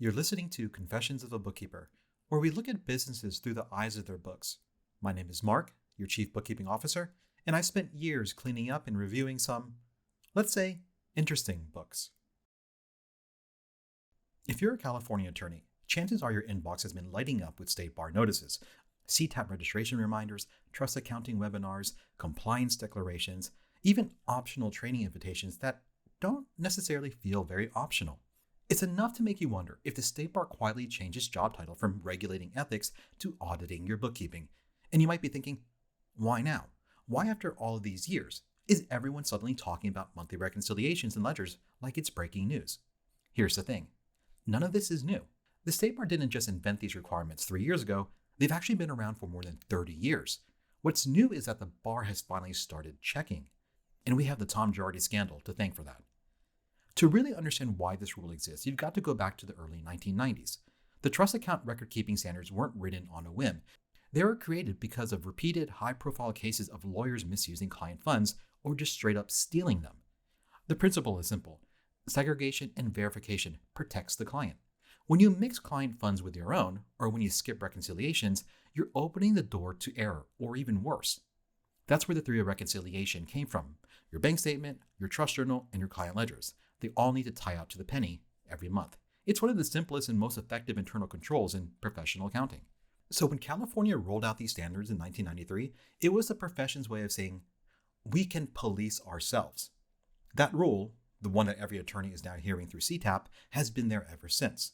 You're listening to Confessions of a Bookkeeper, where we look at businesses through the eyes of their books. My name is Mark, your Chief Bookkeeping Officer, and I spent years cleaning up and reviewing some, let's say, interesting books. If you're a California attorney, chances are your inbox has been lighting up with state bar notices, CTAPP registration reminders, trust accounting webinars, compliance declarations, even optional training invitations that don't necessarily feel very optional. It's enough to make you wonder if the state bar quietly changed its job title from regulating ethics to auditing your bookkeeping. And you might be thinking, why now? Why after all of these years? Is everyone suddenly talking about monthly reconciliations and ledgers like it's breaking news? Here's the thing. None of this is new. The state bar didn't just invent these requirements 3 years ago. They've actually been around for more than 30 years. What's new is that the bar has finally started checking. And we have the Tom Girardi scandal to thank for that. To really understand why this rule exists, you've got to go back to the early 1990s. The trust account record-keeping standards weren't written on a whim. They were created because of repeated high-profile cases of lawyers misusing client funds or just straight up stealing them. The principle is simple. Segregation and verification protects the client. When you mix client funds with your own, or when you skip reconciliations, you're opening the door to error, or even worse. That's where the theory of reconciliation came from. Your bank statement, your trust journal, and your client ledgers. They all need to tie out to the penny every month. It's one of the simplest and most effective internal controls in professional accounting. So when California rolled out these standards in 1993, it was the profession's way of saying, we can police ourselves. That rule, the one that every attorney is now hearing through CTAPP, has been there ever since.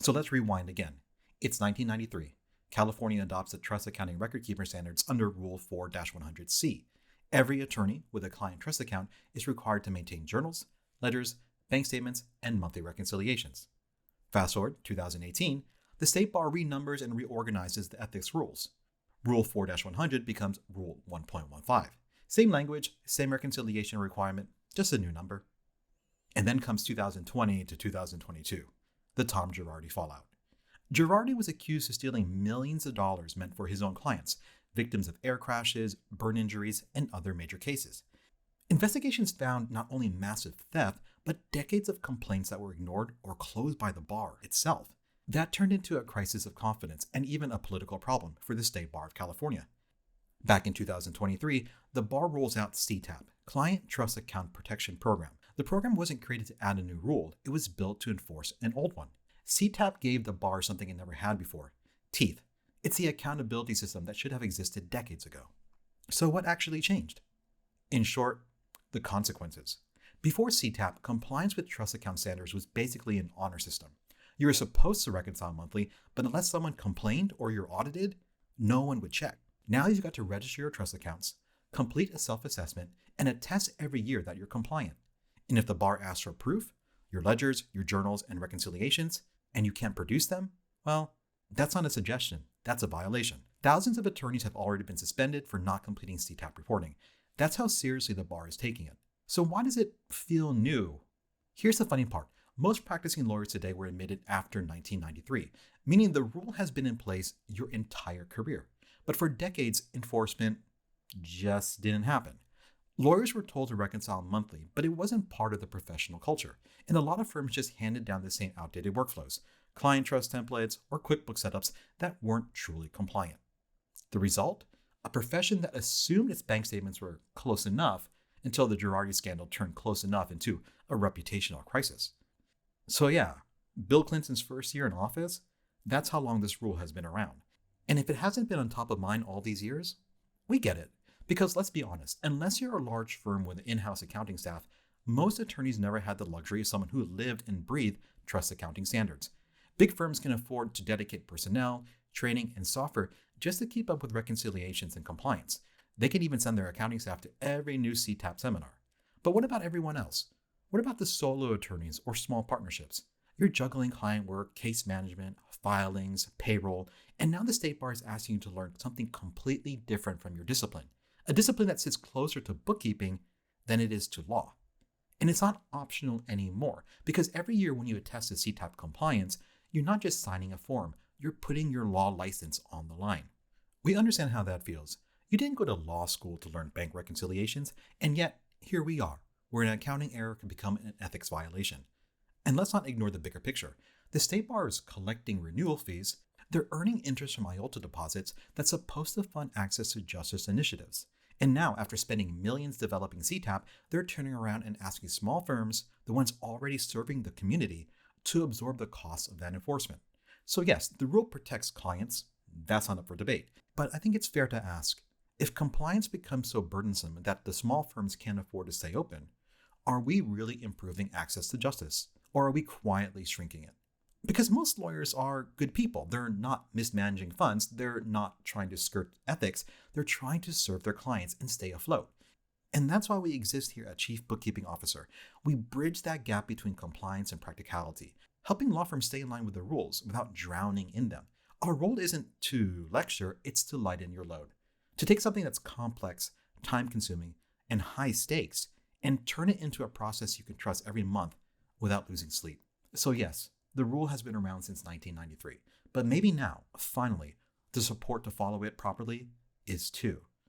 So let's rewind again. It's 1993. California adopts the trust accounting record-keeper standards under Rule 4-100C. Every attorney with a client trust account is required to maintain journals, ledgers, bank statements, and monthly reconciliations. Fast forward 2018, the state bar renumbers and reorganizes the ethics rules. Rule 4-100 becomes Rule 1.15. Same language, same reconciliation requirement, just a new number. And then comes 2020 to 2022, the Tom Girardi fallout. Girardi was accused of stealing millions of dollars meant for his own clients, victims of air crashes, burn injuries, and other major cases. Investigations found not only massive theft, but decades of complaints that were ignored or closed by the bar itself. That turned into a crisis of confidence and even a political problem for the State Bar of California. Back in 2023, the bar rolls out CTAPP, Client Trust Account Protection Program. The program wasn't created to add a new rule, it was built to enforce an old one. CTAPP gave the bar something it never had before, teeth. It's the accountability system that should have existed decades ago. So what actually changed? In short, the consequences. Before CTAPP, compliance with trust account standards was basically an honor system. You were supposed to reconcile monthly, but unless someone complained or you're audited, no one would check. Now you've got to register your trust accounts, complete a self-assessment, and attest every year that you're compliant. And if the bar asks for proof, your ledgers, your journals, and reconciliations, and you can't produce them, well, that's not a suggestion, that's a violation. Thousands of attorneys have already been suspended for not completing CTAPP reporting. That's how seriously the bar is taking it. So why does it feel new? Here's the funny part. Most practicing lawyers today were admitted after 1993, meaning the rule has been in place your entire career. But for decades, enforcement just didn't happen. Lawyers were told to reconcile monthly, but it wasn't part of the professional culture. And a lot of firms just handed down the same outdated workflows, client trust templates, or QuickBooks setups that weren't truly compliant. The result? A profession that assumed its bank statements were close enough until the Girardi scandal turned close enough into a reputational crisis. So yeah, Bill Clinton's first year in office, that's how long this rule has been around. And if it hasn't been on top of mind all these years, we get it. Because let's be honest, unless you're a large firm with an in-house accounting staff, most attorneys never had the luxury of someone who lived and breathed trust accounting standards. Big firms can afford to dedicate personnel, training, and software just to keep up with reconciliations and compliance. They can even send their accounting staff to every new CTAPP seminar. But what about everyone else? What about the solo attorneys or small partnerships? You're juggling client work, case management, filings, payroll, and now the state bar is asking you to learn something completely different from your discipline. A discipline that sits closer to bookkeeping than it is to law. And it's not optional anymore, because every year when you attest to CTAPP compliance, you're not just signing a form, you're putting your law license on the line. We understand how that feels. You didn't go to law school to learn bank reconciliations, and yet here we are, where an accounting error can become an ethics violation. And let's not ignore the bigger picture. The state bar is collecting renewal fees. They're earning interest from IOLTA deposits that's supposed to fund access to justice initiatives. And now, after spending millions developing CTAPP, they're turning around and asking small firms, the ones already serving the community, to absorb the cost of that enforcement. So yes, the rule protects clients. That's not up for debate. But I think it's fair to ask, if compliance becomes so burdensome that the small firms can't afford to stay open, are we really improving access to justice? Or are we quietly shrinking it? Because most lawyers are good people. They're not mismanaging funds. They're not trying to skirt ethics. They're trying to serve their clients and stay afloat. And that's why we exist here at Chief Bookkeeping Officer. We bridge that gap between compliance and practicality, helping law firms stay in line with the rules without drowning in them. Our role isn't to lecture, it's to lighten your load. To take something that's complex, time-consuming, and high stakes, and turn it into a process you can trust every month without losing sleep. So yes, the rule has been around since 1993, but maybe now, finally, the support to follow it properly is too.